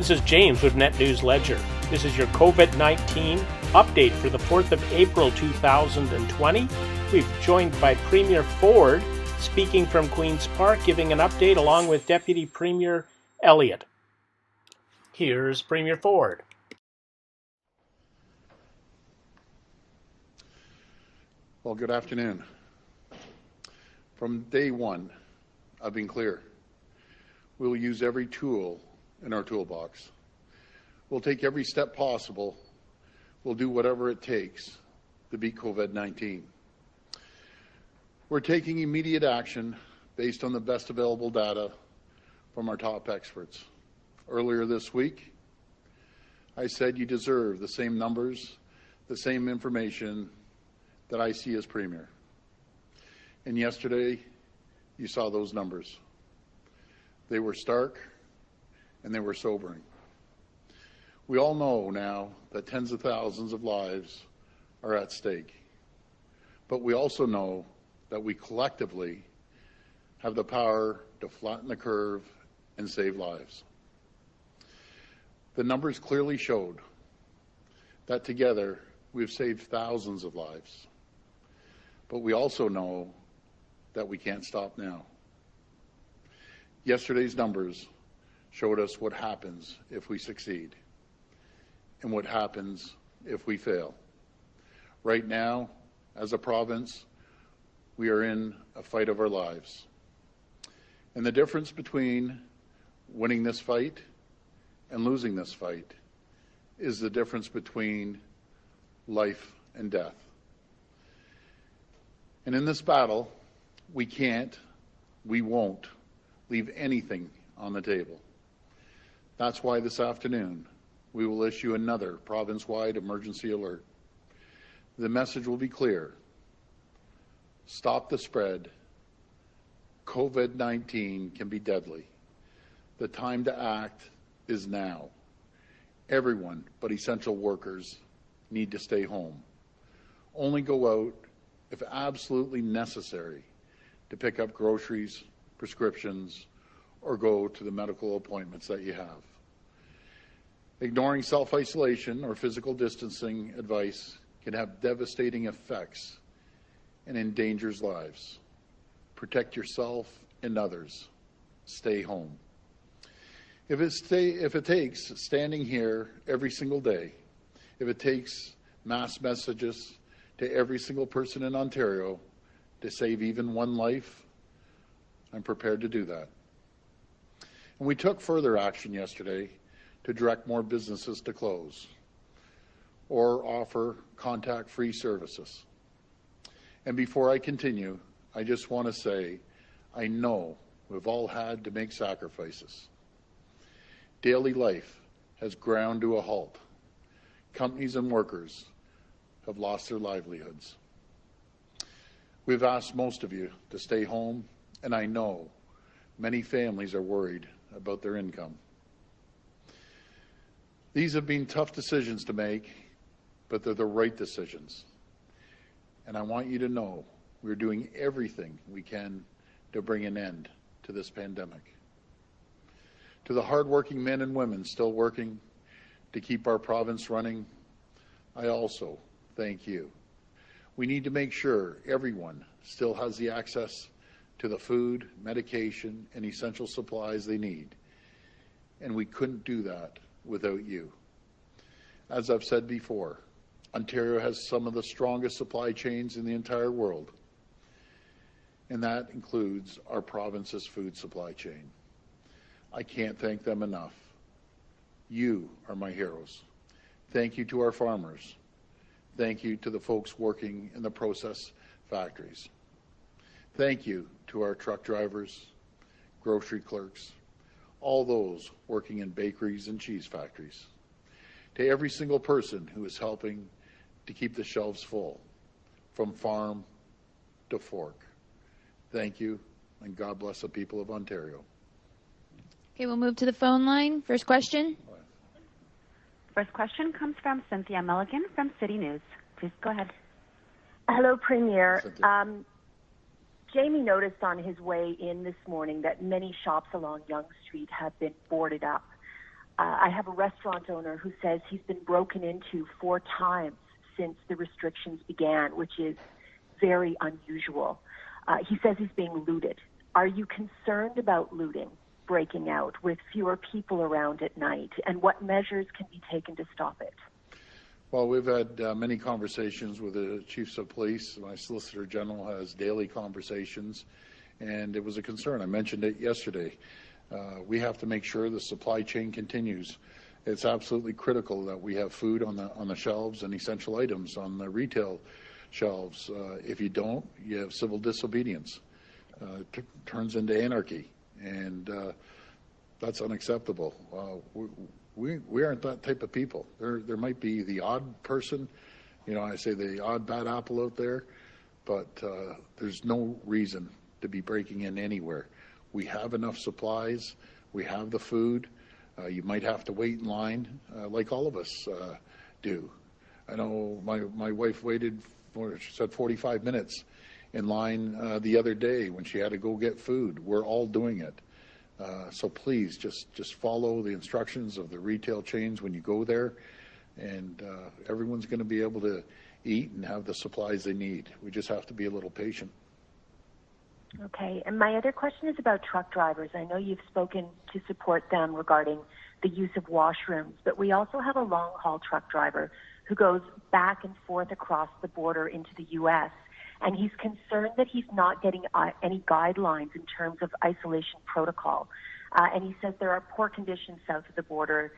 This is James with Net News Ledger. This is your COVID-19 update for the 4th of April 2020. We've joined by Premier Ford, speaking from Queen's Park, giving an update along with Deputy Premier Elliott. Here's Premier Ford. Well, good afternoon. From day one, I've been clear. We'll use every tool in our toolbox. We'll take every step possible. We'll do whatever it takes to beat COVID-19. We're taking immediate action based on the best available data from our top experts. Earlier this week, I said you deserve the same numbers, the same information that I see as Premier. And yesterday, you saw those numbers. They were stark and they were sobering. We all know now that tens of thousands of lives are at stake. But we also know that we collectively have the power to flatten the curve and save lives. The numbers clearly showed that together we've saved thousands of lives. But we also know that we can't stop now. Yesterday's numbers showed us what happens if we succeed and what happens if we fail. Right now, as a province, we are in a fight of our lives. And the difference between winning this fight and losing this fight is the difference between life and death. And in this battle, we can't, we won't leave anything on the table. That's why this afternoon we will issue another province-wide emergency alert. The message will be clear. Stop the spread. COVID-19 can be deadly. The time to act is now. Everyone but essential workers need to stay home. Only go out if absolutely necessary to pick up groceries, prescriptions, or go to the medical appointments that you have. Ignoring self-isolation or physical distancing advice can have devastating effects and endangers lives. Protect yourself and others. Stay home. If it takes standing here every single day, if it takes mass messages to every single person in Ontario to save even one life, I'm prepared to do that. And we took further action yesterday to direct more businesses to close or offer contact-free services. And before I continue, I just want to say, I know we've all had to make sacrifices. Daily life has ground to a halt. Companies and workers have lost their livelihoods. We've asked most of you to stay home, and I know many families are worried about their income. These have been tough decisions to make, but they're the right decisions. And I want you to know we're doing everything we can to bring an end to this pandemic. To the hardworking men and women still working to keep our province running, I also thank you. We need to make sure everyone still has the access to the food, medication, and essential supplies they need. And we couldn't do that without you. As I've said before, Ontario has some of the strongest supply chains in the entire world, and that includes our province's food supply chain. I can't thank them enough. You are my heroes. Thank you to our farmers. Thank you to the folks working in the process factories. Thank you to our truck drivers, grocery clerks, all those working in bakeries and cheese factories. To every single person who is helping to keep the shelves full, from farm to fork. Thank you, and God bless the people of Ontario. Okay, we'll move to the phone line. First question. First question comes from Cynthia Milligan from City News. Please go ahead. Hello, Premier. Jamie noticed on his way in this morning that many shops along Yonge Street have been boarded up. I have a restaurant owner who says he's been broken into 4 times since the restrictions began, which is very unusual. He says he's being looted. Are you concerned about looting breaking out with fewer people around at night, and what measures can be taken to stop it? Well, we've had many conversations with the chiefs of police. My Solicitor General has daily conversations, and it was a concern. I mentioned it yesterday. We have to make sure the supply chain continues. It's absolutely critical that we have food on the shelves and essential items on the retail shelves. If you don't, you have civil disobedience. It turns into anarchy, and that's unacceptable. We aren't that type of people. There might be the odd person, I say the odd bad apple out there, but there's no reason to be breaking in anywhere. We have enough supplies. We have the food. You might have to wait in line, like all of us do. I know my wife waited she said 45 minutes in line the other day when she had to go get food. We're all doing it. So please, just follow the instructions of the retail chains when you go there, and everyone's going to be able to eat and have the supplies they need. We just have to be a little patient. Okay, and my other question is about truck drivers. I know you've spoken to support them regarding the use of washrooms, but we also have a long-haul truck driver who goes back and forth across the border into the U.S., and he's concerned that he's not getting any guidelines in terms of isolation protocol. And he says there are poor conditions south of the border,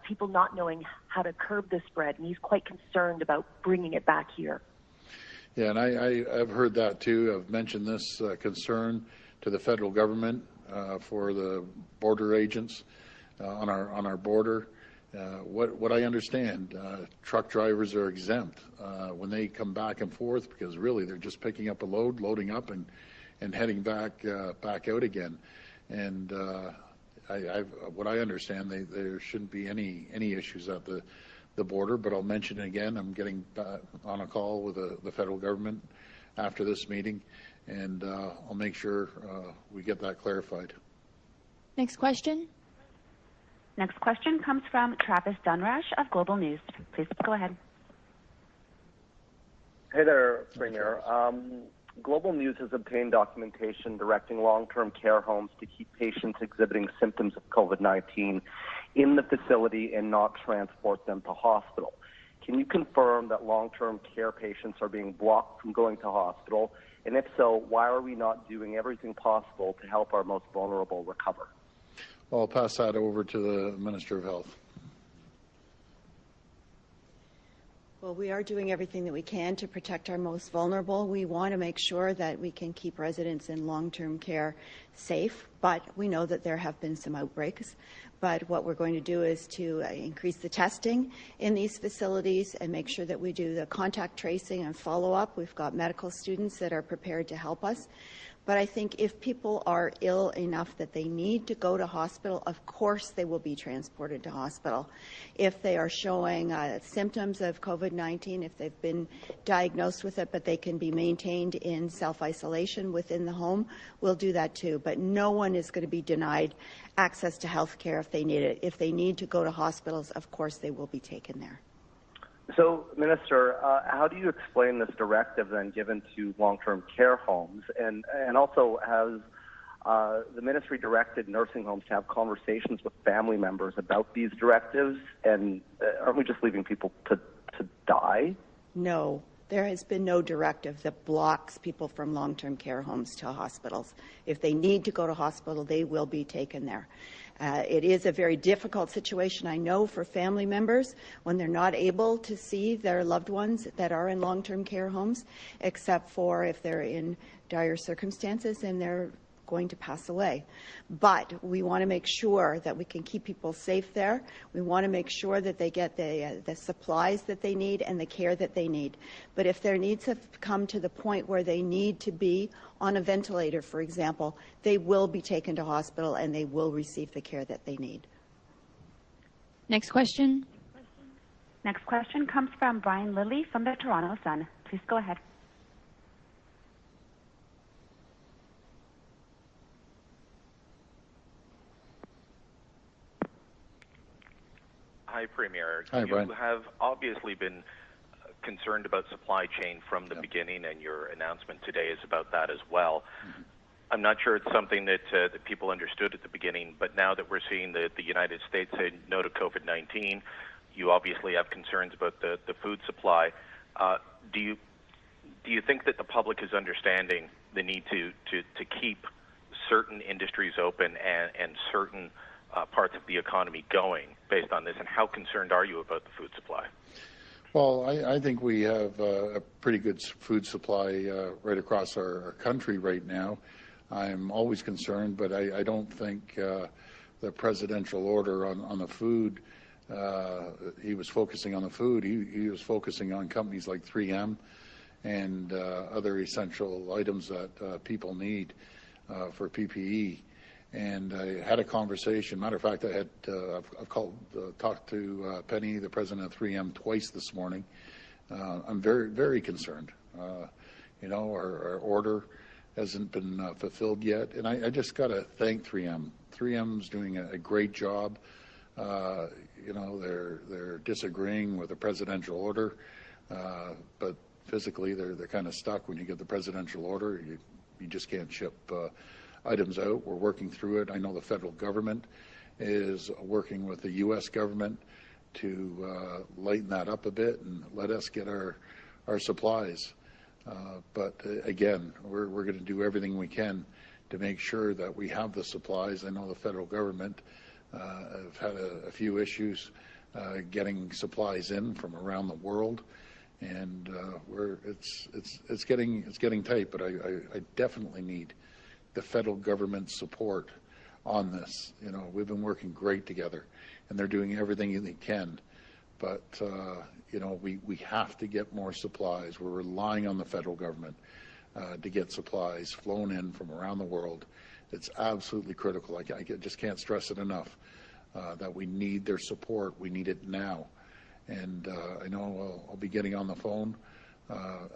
people not knowing how to curb the spread, and he's quite concerned about bringing it back here. Yeah, and I've heard that too. I've mentioned this concern to the federal government for the border agents on our border. What I understand, truck drivers are exempt when they come back and forth, because really they're just picking up a load, loading up, and heading back out again. And what I understand, there shouldn't be any issues at the border. But I'll mention it again. I'm getting on a call with the federal government after this meeting, and I'll make sure we get that clarified. Next question. Next question comes from Travis Dunrash of Global News. Please go ahead. Hey there, Premier. Global News has obtained documentation directing long-term care homes to keep patients exhibiting symptoms of COVID-19 in the facility and not transport them to hospital. Can you confirm that long-term care patients are being blocked from going to hospital? And if so, why are we not doing everything possible to help our most vulnerable recover? Well, I'll pass that over to the Minister of Health. Well, we are doing everything that we can to protect our most vulnerable. We want to make sure that we can keep residents in long-term care safe, but we know that there have been some outbreaks. But what we're going to do is to increase the testing in these facilities and make sure that we do the contact tracing and follow-up. We've got medical students that are prepared to help us. But I think if people are ill enough that they need to go to hospital, of course they will be transported to hospital. If they are showing symptoms of COVID-19, if they've been diagnosed with it, but they can be maintained in self-isolation within the home, we'll do that too. But no one is going to be denied access to health care if they need it. If they need to go to hospitals, of course they will be taken there. So, Minister, how do you explain this directive then given to long-term care homes? And also, has the ministry directed nursing homes to have conversations with family members about these directives? And aren't we just leaving people to die? No. There has been no directive that blocks people from long-term care homes to hospitals. If they need to go to hospital, they will be taken there. It is a very difficult situation, I know, for family members when they're not able to see their loved ones that are in long-term care homes, except for if they're in dire circumstances and they're going to pass away. But we want to make sure that we can keep people safe there. We want to make sure that they get the supplies that they need and the care that they need. But if their needs have come to the point where they need to be on a ventilator, for example, they will be taken to hospital and they will receive the care that they need. Next question. Next question comes from Brian Lilly from the Toronto Sun. Please go ahead. Hi, Premier. Hi, Brian. You have obviously been concerned about supply chain from the beginning, and your announcement today is about that as well. Mm-hmm. I'm not sure it's something that people understood at the beginning, but now that we're seeing the United States say no to COVID-19, you obviously have concerns about the food supply. Do you think that the public is understanding the need to keep certain industries open and certain parts of the economy going based on this, and how concerned are you about the food supply? Well, I think we have a pretty good food supply right across our country right now. I'm always concerned, but I don't think the presidential order on the food, he was focusing on the food. He was focusing on companies like 3M and other essential items that people need for PPE. And I had a conversation. Matter of fact, I've talked to Penny, the president of 3M, twice this morning. I'm very, very concerned. Our order hasn't been fulfilled yet, and I just got to thank 3M. 3M's doing a great job. They're disagreeing with the presidential order, but physically they're kind of stuck. When you get the presidential order, you just can't ship items out. We're working through it. I know the federal government is working with the U.S. government to lighten that up a bit and let us get our supplies. But again, we're going to do everything we can to make sure that we have the supplies. I know the federal government have had a few issues getting supplies in from around the world, and it's getting tight. But I definitely need the federal government's support on this. We've been working great together, and they're doing everything they can. But we have to get more supplies. We're relying on the federal government to get supplies flown in from around the world. It's absolutely critical. I just can't stress it enough that we need their support. We need it now. And I know I'll be getting on the phone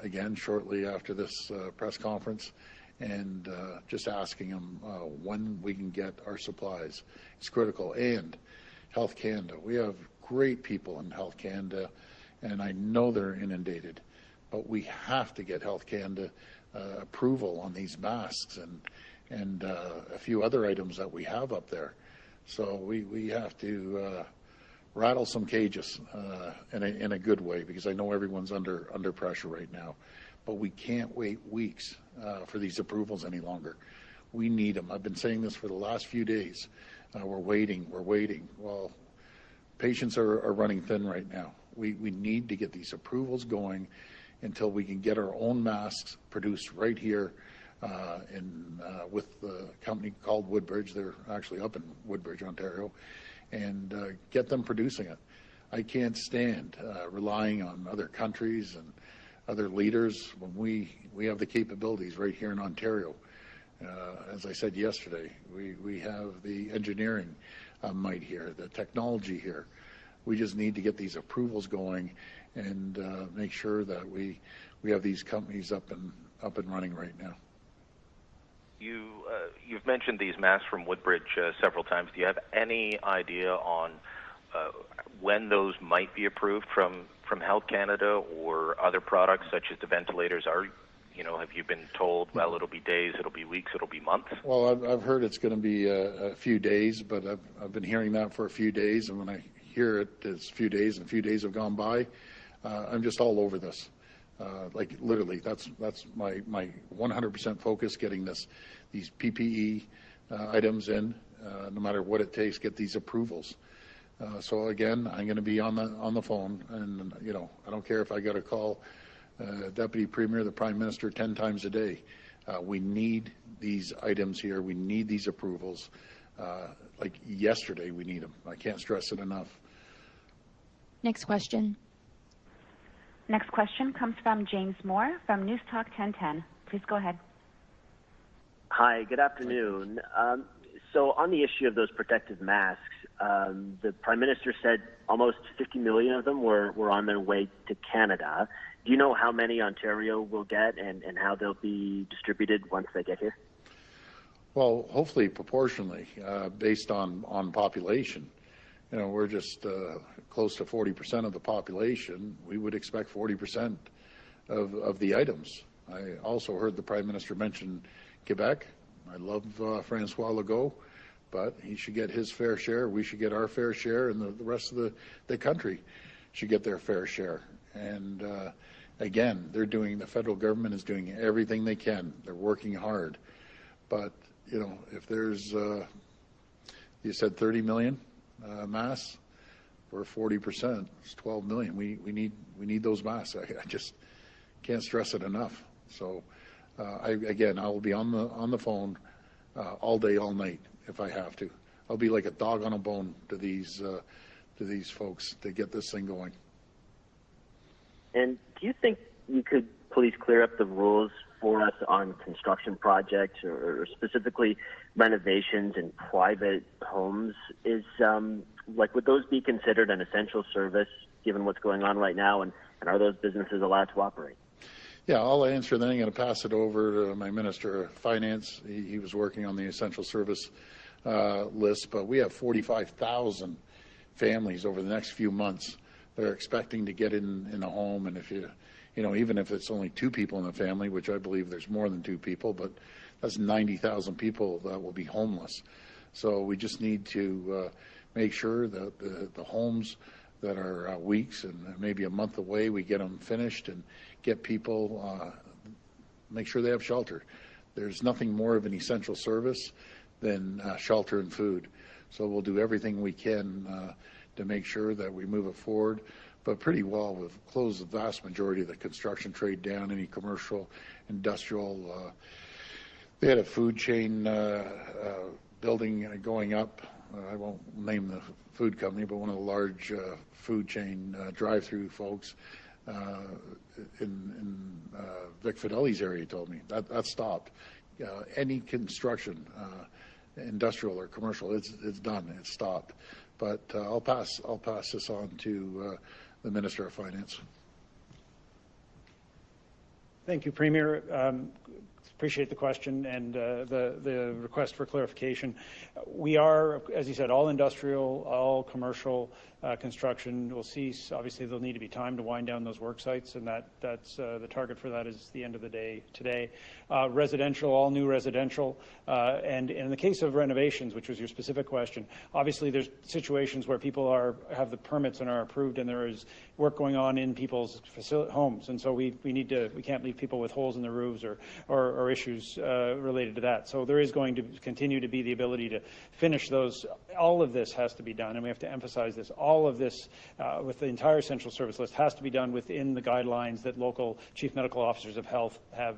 again shortly after this press conference and just asking them when we can get our supplies. It's critical. And Health Canada, we have great people in Health Canada, and I know they're inundated, but we have to get Health Canada approval on these masks and a few other items that we have up there. So we have to rattle some cages in a good way, because I know everyone's under pressure right now. But we can't wait weeks for these approvals any longer. We need them. I've been saying this for the last few days. We're waiting. Well, patients are running thin right now. We need to get these approvals going until we can get our own masks produced right here with the company called Woodbridge. They're actually up in Woodbridge, Ontario, and get them producing it. I can't stand relying on other countries and other leaders when we have the capabilities right here in Ontario. As I said yesterday, we have the engineering might here, the technology here. We just need to get these approvals going and make sure that we have these companies up and running right now. You've mentioned these masks from Woodbridge several times. Do you have any idea on when those might be approved from Health Canada or other products such as the ventilators? Have you been told, well, it'll be days, it'll be weeks, it'll be months? Well, I've heard it's going to be a few days, but I've been hearing that for a few days, and when I hear it's a few days and a few days have gone by, I'm just all over this. Like literally, that's my 100% focus, getting these PPE items in, no matter what it takes, get these approvals. So again, I'm going to be on the phone, and I don't care if I got to call Deputy Premier, the Prime Minister 10 times a day. We need these items here. We need these approvals. Like yesterday, we need them. I can't stress it enough. Next question. Next question comes from James Moore from News Talk 1010. Please go ahead. Hi, good afternoon. So on the issue of those protective masks, the Prime Minister said almost 50 million of them were on their way to Canada. Do you know how many Ontario will get and how they'll be distributed once they get here? Well, hopefully proportionally, based on population. we're just close to 40% of the population. We would expect 40% of the items. I also heard the Prime Minister mention Quebec. I love Francois Legault, but he should get his fair share. We should get our fair share, and the rest of the country should get their fair share. And again, the federal government is doing everything they can. They're working hard. But, if there's, you said 30 million masks, for 40%, it's 12 million. We need those masks. I just can't stress it enough. So, I'll be on the phone all day, all night if I have to. I'll be like a dog on a bone to these folks to get this thing going. And do you think you could please clear up the rules for us on construction projects or specifically renovations in private homes? Would those be considered an essential service given what's going on right now, and are those businesses allowed to operate? Yeah, I'll answer. Then I'm going to pass it over to my Minister of Finance. He was working on the essential service list, but we have 45,000 families over the next few months that are expecting to get in a home. And if even if it's only 2 people in the family, which I believe there's more than 2 people, but that's 90,000 people that will be homeless. So we just need to make sure that the homes that are weeks and maybe a month away, we get them finished and get people, make sure they have shelter. There's nothing more of an essential service than shelter and food. So we'll do everything we can to make sure that we move it forward. But pretty well, we've closed the vast majority of the construction trade down, any commercial, industrial. They had a food chain building going up. I won't name the food company, but one of the large food chain drive-through folks in Vic Fideli's area told me that stopped. Any construction, industrial or commercial, it's done. It's stopped. But I'll pass this on to the Minister of Finance. Thank you, Premier. Appreciate the question and the request for clarification. We are, as you said, all industrial, all commercial construction will cease. Obviously, there'll need to be time to wind down those work sites, and that's the target for that is the end of the day today. Residential, all new residential, and in the case of renovations, which was your specific question, obviously there's situations where people have the permits and are approved, and there is work going on in people's homes, and so we can't leave people with holes in their roofs or issues related to that. So there is going to continue to be the ability to finish those. All of this has to be done, and we have to emphasize this. All of this, with the entire essential service list, has to be done within the guidelines that local chief medical officers of health have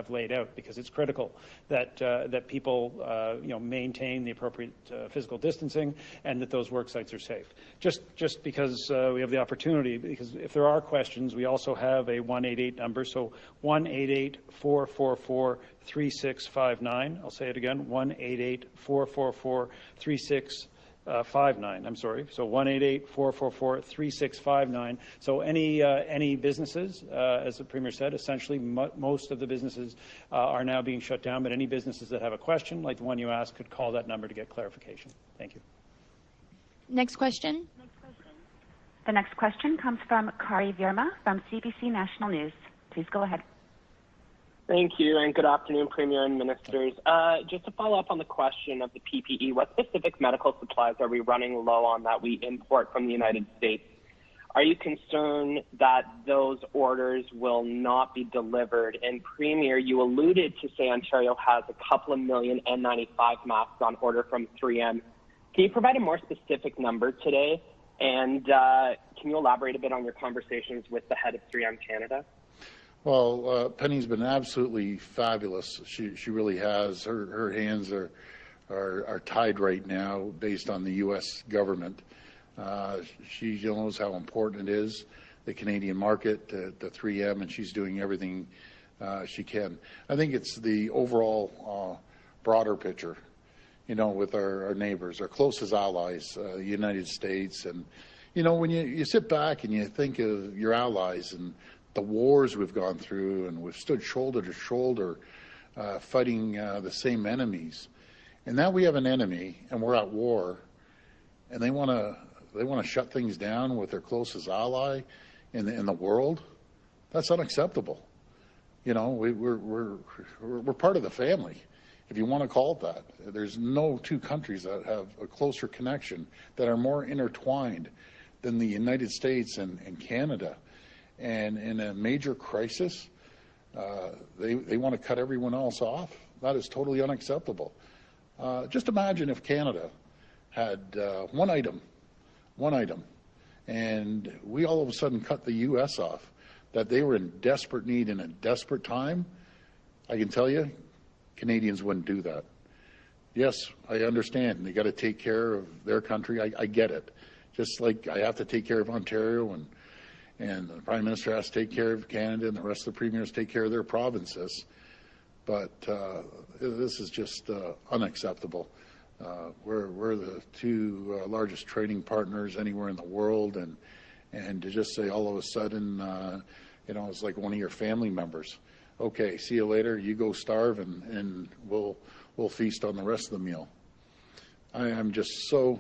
laid out, because it's critical that people maintain the appropriate physical distancing and that those work sites are safe. Just because we have the opportunity, because if there are questions, we also have a 188 number, so 1-888-444-3659. I'll say it again, 1-888-444-3659. I'm sorry. So 1-888-444-3659. So any businesses, as the Premier said, essentially most of the businesses are now being shut down, but any businesses that have a question, like the one you asked, could call that number to get clarification. Thank you. Next question. The next question comes from Kari Virma from CBC National News. Please go ahead. Thank you, and good afternoon, Premier and Ministers. Just to follow up on the question of the PPE, what specific medical supplies are we running low on that we import from the United States? Are you concerned that those orders will not be delivered? And Premier, you alluded to say Ontario has a couple of million N95 masks on order from 3M. Can you provide a more specific number today? And can you elaborate a bit on your conversations with the head of 3M Canada? Well, Penny's been absolutely fabulous. She really has. Her hands are tied right now based on the U.S. government. She knows how important it is, the Canadian market, the 3M, and she's doing everything she can. I think it's the overall broader picture, with our neighbors, our closest allies, the United States. And, when you sit back and you think of your allies and the wars we've gone through, and we've stood shoulder to shoulder fighting the same enemies. And now we have an enemy, and we're at war, and they want to they want to shut things down with their closest ally in the world. That's unacceptable. You know, we're part of the family, if you want to call it that. There's no two countries that have a closer connection, that are more intertwined than the United States and Canada. And in a major crisis, they want to cut everyone else off. That is totally unacceptable. Just imagine if Canada had one item, and we all of a sudden cut the U.S. off, that they were in desperate need in a desperate time. I can tell you, Canadians wouldn't do that. Yes, I understand. They got to take care of their country. I get it. Just like I have to take care of Ontario, and the Prime Minister has to take care of Canada, and the rest of the premiers take care of their provinces. But this is just unacceptable. We're the two largest trading partners anywhere in the world, and to just say all of a sudden, it's like one of your family members. Okay, see you later. You go starve, and we'll feast on the rest of the meal. I am just so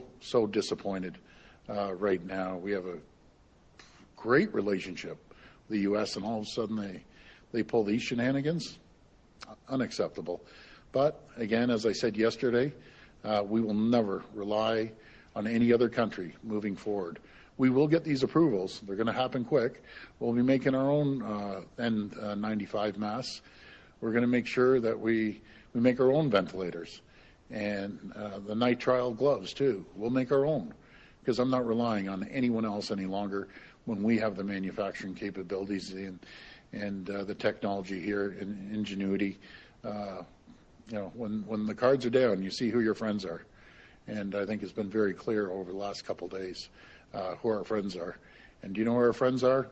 disappointed right now. We have a great relationship with the U.S., and all of a sudden they pull these shenanigans. Unacceptable. But again, as I said yesterday, we will never rely on any other country moving forward. We will get these approvals. They're going to happen quick. We'll be making our own N95 masks. We're going to make sure that we make our own ventilators, and the nitrile gloves too. We'll make our own, because I'm not relying on anyone else any longer when we have the manufacturing capabilities and the technology here and ingenuity. When the cards are down, you see who your friends are. And I think it's been very clear over the last couple of days who our friends are. And do you know who our friends are?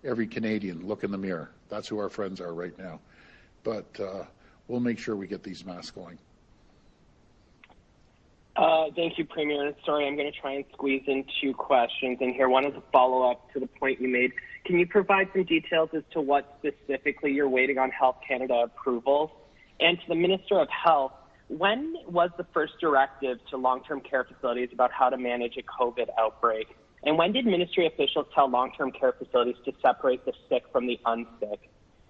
Every Canadian, look in the mirror. That's who our friends are right now. But we'll make sure we get these masks going. Thank you, Premier. Sorry, I'm going to try and squeeze in two questions in here. One is a follow-up to the point you made. Can you provide some details as to what specifically you're waiting on Health Canada approvals? And to the Minister of Health, when was the first directive to long-term care facilities about how to manage a COVID outbreak? And when did ministry officials tell long-term care facilities to separate the sick from the unsick?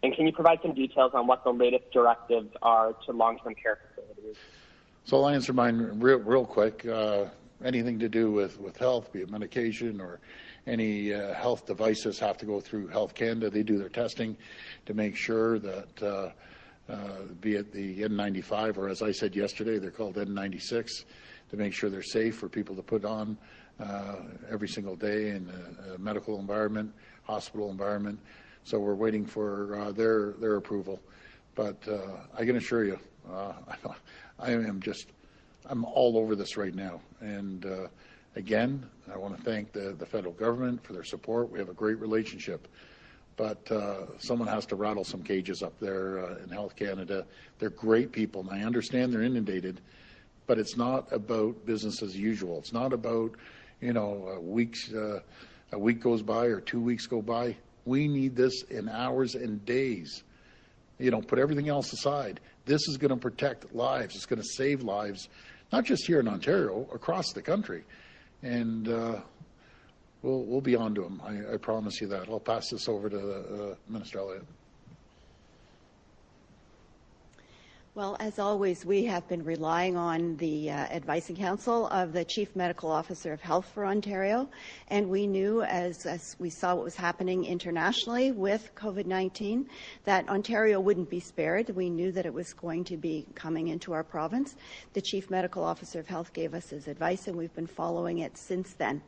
And can you provide some details on what the latest directives are to long-term care facilities? So I'll answer mine real quick. Anything to do with health, be it medication or any health devices, have to go through Health Canada. They do their testing to make sure that, be it the N95, or as I said yesterday, they're called N96, to make sure they're safe for people to put on every single day in a medical environment, hospital environment. So we're waiting for their approval. But I can assure you, I'm all over this right now. And again, I want to thank the federal government for their support. We have a great relationship. But someone has to rattle some cages up there in Health Canada. They're great people, and I understand they're inundated, but it's not about business as usual. It's not about, a week goes by or 2 weeks go by. We need this in hours and days. Put everything else aside. This is going to protect lives. It's going to save lives, not just here in Ontario, across the country. And we'll be on to them. I promise you that. I'll pass this over to Minister Elliott. Well, as always, we have been relying on the advice and counsel of the Chief Medical Officer of Health for Ontario, and we knew as we saw what was happening internationally with COVID-19 that Ontario wouldn't be spared. We knew that it was going to be coming into our province. The Chief Medical Officer of Health gave us his advice, and we've been following it since then.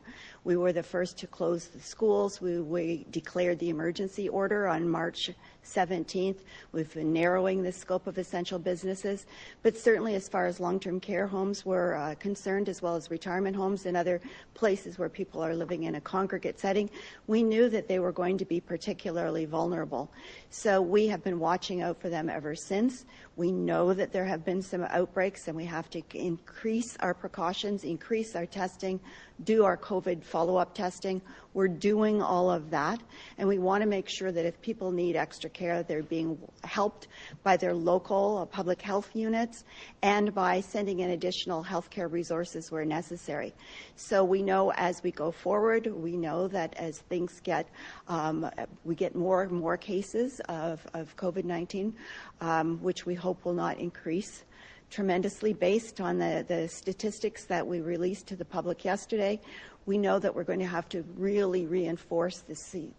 We were the first to close the schools. We declared the emergency order on March 17th. We've been narrowing the scope of essential businesses, but certainly as far as long-term care homes were concerned, as well as retirement homes and other places where people are living in a congregate setting, we knew that they were going to be particularly vulnerable. So we have been watching out for them ever since. We know that there have been some outbreaks, and we have to increase our precautions, increase our testing, do our COVID follow-up testing. We're doing all of that, and we want to make sure that if people need extra care, they're being helped by their local public health units and by sending in additional healthcare resources where necessary. So we know as we go forward, we know that as things get, we get more and more cases of COVID-19, which we hope will not increase tremendously based on the statistics that we released to the public yesterday. We know that we're going to have to really reinforce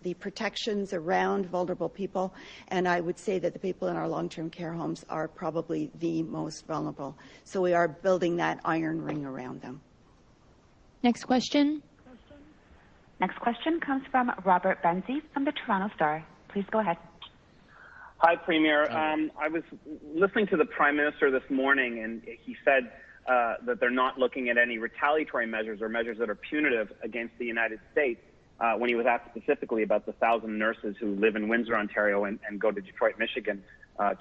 the protections around vulnerable people, and I would say that the people in our long-term care homes are probably the most vulnerable. So we are building that iron ring around them. Next question. Next question comes from Robert Benzie from the Toronto Star. Please go ahead. Hi, Premier. I was listening to the Prime Minister this morning, and he said that they're not looking at any retaliatory measures or measures that are punitive against the United States when he was asked specifically about the 1,000 nurses who live in Windsor, Ontario and go to Detroit, Michigan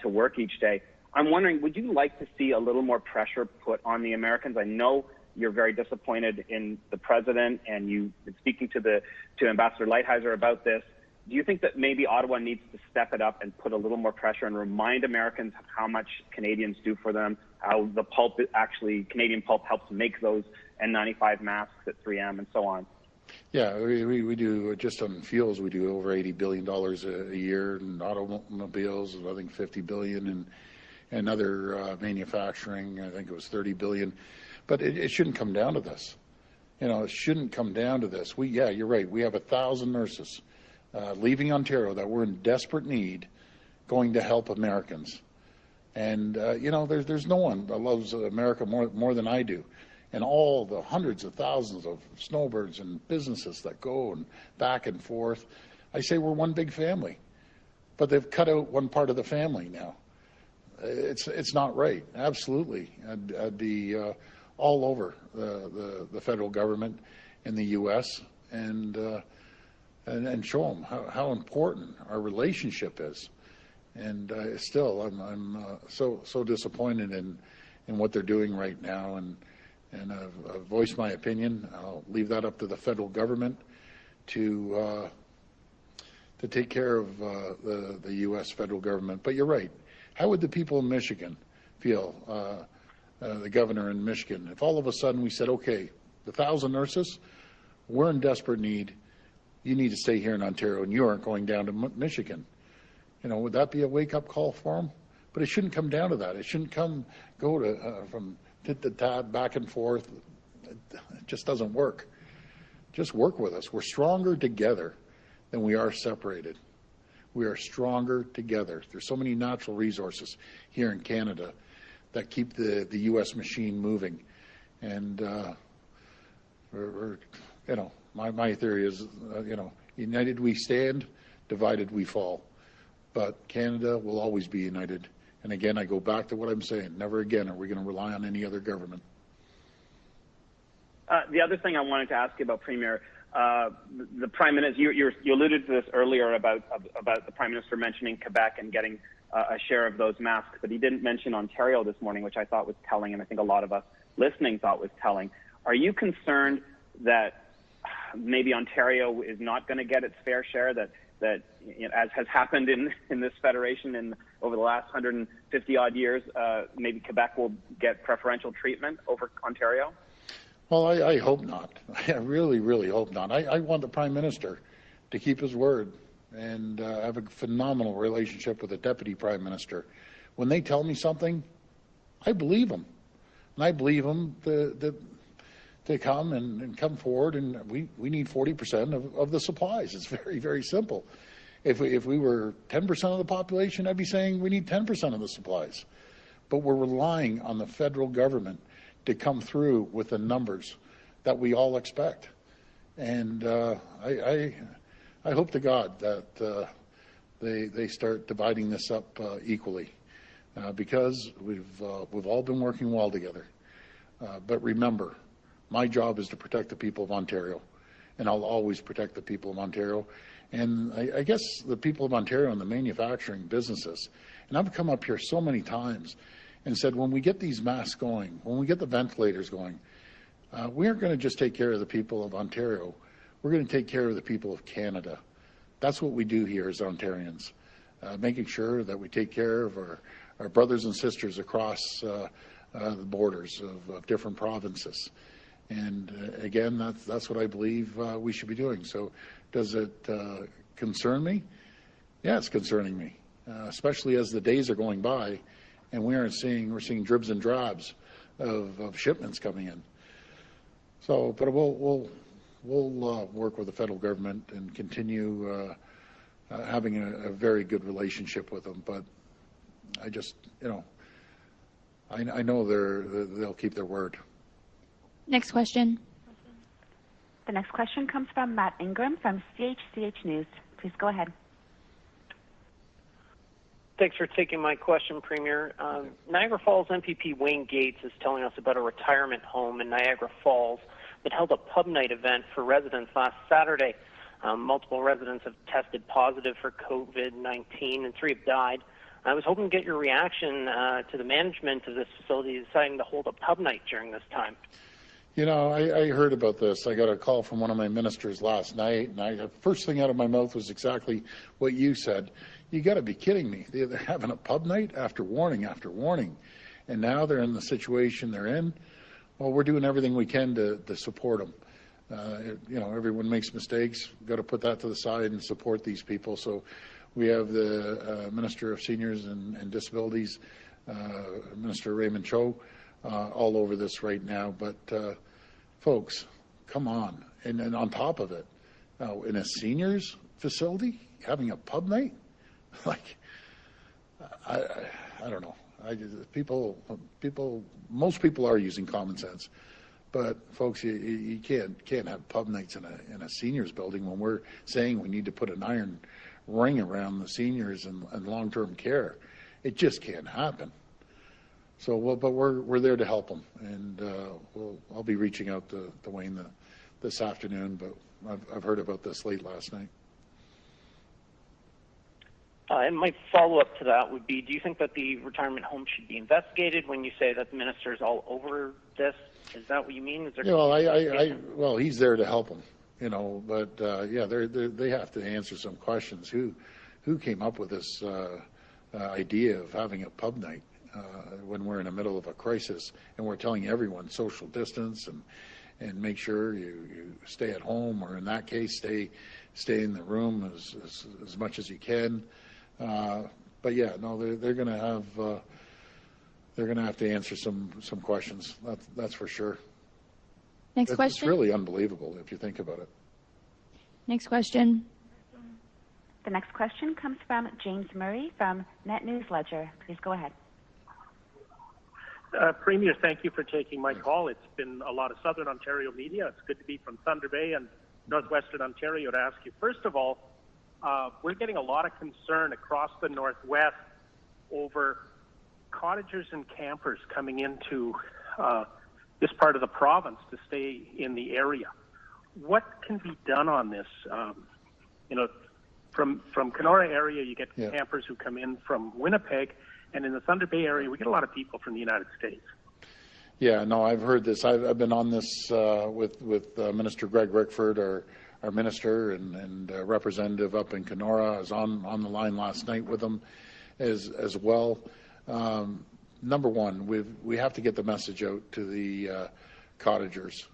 to work each day. I'm wondering, would you like to see a little more pressure put on the Americans? I know you're very disappointed in the president, and you've been speaking to Ambassador Lighthizer about this. Do you think that maybe Ottawa needs to step it up and put a little more pressure and remind Americans of how much Canadians do for them, how the pulp Canadian pulp helps make those N95 masks at 3M and so on? Yeah, we do, just on fuels, we do over $80 billion a year, and automobiles, I think $50 billion, and other manufacturing, I think it was $30 billion. But it shouldn't come down to this. You know, it shouldn't come down to this. Yeah, you're right. We have 1,000 nurses leaving Ontario that we're in desperate need, going to help Americans. And, you know, there's no one that loves America more than I do. And all the hundreds of thousands of snowbirds and businesses that go and back and forth. I say we're one big family. But they've cut out one part of the family now. It's not right. Absolutely. I'd be all over the federal government in the U.S. and show them how important our relationship is. And still, I'm so disappointed in what they're doing right now. And I've voiced my opinion. I'll leave that up to the federal government to take care of the U.S. federal government. But you're right. How would the people in Michigan feel, the governor in Michigan, if all of a sudden we said, okay, the 1,000 nurses, we're in desperate need. You need to stay here in Ontario, and you aren't going down to Michigan. You know, would that be a wake-up call for them? But it shouldn't come down to that. It shouldn't go to from tit to tat, back and forth. It just doesn't work. Just work with us. We're stronger together than we are separated. We are stronger together. There's so many natural resources here in Canada that keep the U.S. machine moving. And you know, my theory is, you know, united we stand, divided we fall. But Canada will always be united. And again, I go back to what I'm saying. Never again are we going to rely on any other government. The other thing I wanted to ask you about, Premier, the Prime Minister, you alluded to this earlier about the Prime Minister mentioning Quebec and getting a share of those masks, but he didn't mention Ontario this morning, which I thought was telling, and I think a lot of us listening thought was telling. Are you concerned that maybe Ontario is not going to get its fair share, that you know, as has happened in this federation over the last 150 odd years, maybe Quebec will get preferential treatment over Ontario? Well, I hope not. I really, really hope not. I want the Prime Minister to keep his word and have a phenomenal relationship with the Deputy Prime Minister. When they tell me something, I believe them. And I believe them to come and come forward, and we need 40% of the supplies. It's very, very simple. If we were 10% of the population, I'd be saying we need 10% of the supplies. But we're relying on the federal government to come through with the numbers that we all expect. And I hope to God that they start dividing this up equally, because we've all been working well together. But remember, my job is to protect the people of Ontario, and I'll always protect the people of Ontario. And I guess the people of Ontario and the manufacturing businesses, and I've come up here so many times and said, when we get these masks going, when we get the ventilators going, We aren't going to just take care of the people of Ontario. We're going to take care of the people of Canada. That's what we do here as Ontarians, making sure that we take care of our brothers and sisters across the borders of different provinces. And again, that's what I believe we should be doing. So does it concern me? Yeah, it's concerning me, especially as the days are going by and we're seeing dribs and drabs of shipments coming in. So, but we'll work with the federal government and continue having a very good relationship with them. But I just, I know they'll keep their word. Next question. The next question comes from Matt Ingram from CHCH News. Please go ahead. Thanks for taking my question, Premier. Niagara Falls MPP Wayne Gates is telling us about a retirement home in Niagara Falls that held a pub night event for residents last Saturday. Multiple residents have tested positive for COVID-19 and 3 have died. I was hoping to get your reaction to the management of this facility deciding to hold a pub night during this time. I heard about this. I got a call from one of my ministers last night, and the first thing out of my mouth was exactly what you said. You got to be kidding me. They're having a pub night after warning, and now they're in the situation they're in. Well, we're doing everything we can to support them. Everyone makes mistakes. We've got to put that to the side and support these people. So we have the Minister of Seniors and Disabilities, Minister Raymond Cho, all over this right now. But folks, come on. And on top of it, in a seniors facility, having a pub night? Like, I don't know. Most people are using common sense. But folks, you can't have pub nights in a seniors building when we're saying we need to put an iron ring around the seniors and long-term care. It just can't happen. So, but we're there to help them, and I'll be reaching out to Wayne this afternoon. But I've heard about this late last night. And my follow-up to that would be, do you think that the retirement home should be investigated when you say that the minister is all over this? Is that what you mean? Is there well, he's there to help them, but they have to answer some questions. Who came up with this idea of having a pub night when we're in the middle of a crisis and we're telling everyone social distance and make sure you stay at home, or in that case, stay in the room as much as you can. But yeah, no, they're going to have to answer some questions. That's for sure. Next question. It's really unbelievable if you think about it. Next question. The next question comes from James Murray from Net News Ledger. Please go ahead. Premier, thank you for taking my call. It's been a lot of Southern Ontario media. It's good to be from Thunder Bay and Northwestern Ontario to ask you. First of all, we're getting a lot of concern across the Northwest over cottagers and campers coming into this part of the province to stay in the area. What can be done on this? From Kenora area, you get campers who come in from Winnipeg, and in the Thunder Bay area, we get a lot of people from the United States. Yeah, no, I've heard this. I've been on this with Minister Greg Rickford, our minister and representative up in Kenora. I was on the line last night with them as well. Number one, we have to get the message out to the cottagers.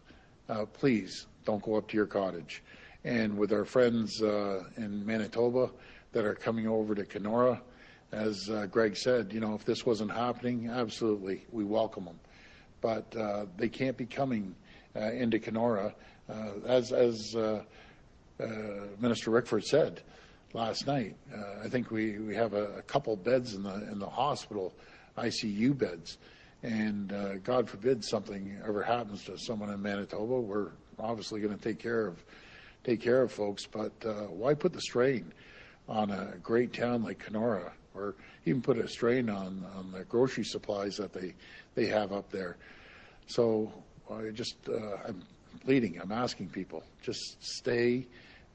Please don't go up to your cottage. And with our friends in Manitoba that are coming over to Kenora, as Greg said, if this wasn't happening, absolutely, we welcome them. But they can't be coming into Kenora, as Minister Rickford said last night. I think we have a couple beds in the hospital, ICU beds, and God forbid something ever happens to someone in Manitoba. We're obviously going to take care of folks, but why put the strain on a great town like Kenora, or even put a strain on the grocery supplies that they have up there? So I'm pleading, I'm asking people, just stay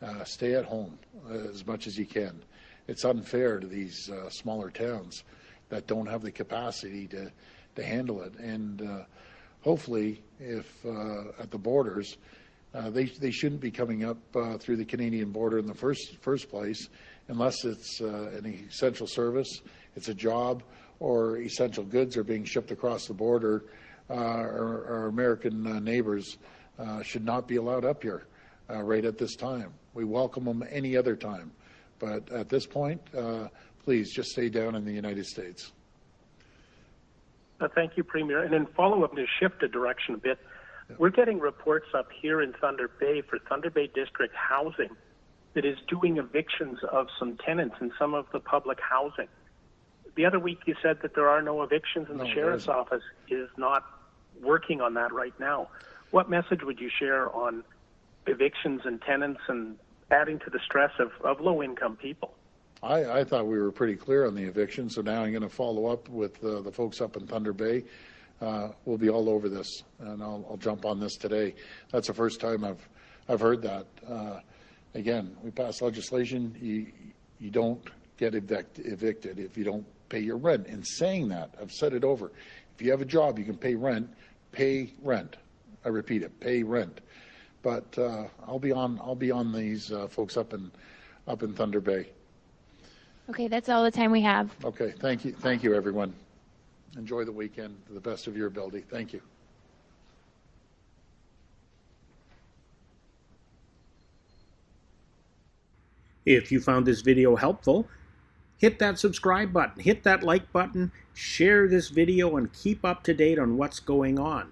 at home as much as you can. It's unfair to these smaller towns that don't have the capacity to handle it. And hopefully, if at the borders, they shouldn't be coming up through the Canadian border in the first place, unless it's an essential service, it's a job, or essential goods are being shipped across the border. Our American neighbors should not be allowed up here right at this time. We welcome them any other time, but at this point, please just stay down in the United States. Thank you, Premier. And in follow-up, to shift the direction a bit, we're getting reports up here in Thunder Bay for Thunder Bay District Housing that is doing evictions of some tenants in some of the public housing. The other week you said that there are no evictions and the Sheriff's Office is not working on that right now. What message would you share on evictions and tenants and adding to the stress of low-income people? I thought we were pretty clear on the eviction, so now I'm going to follow up with the folks up in Thunder Bay. We'll be all over this, and I'll jump on this today. That's the first time I've heard that. Again, we pass legislation. You don't get evicted if you don't pay your rent. In saying that, I've said it over. If you have a job, you can pay rent. Pay rent. I repeat it. Pay rent. But I'll be on these folks up in Thunder Bay. Okay, that's all the time we have. Okay, thank you, everyone. Enjoy the weekend to the best of your ability. Thank you. If you found this video helpful, hit that subscribe button, hit that like button, share this video, and keep up to date on what's going on.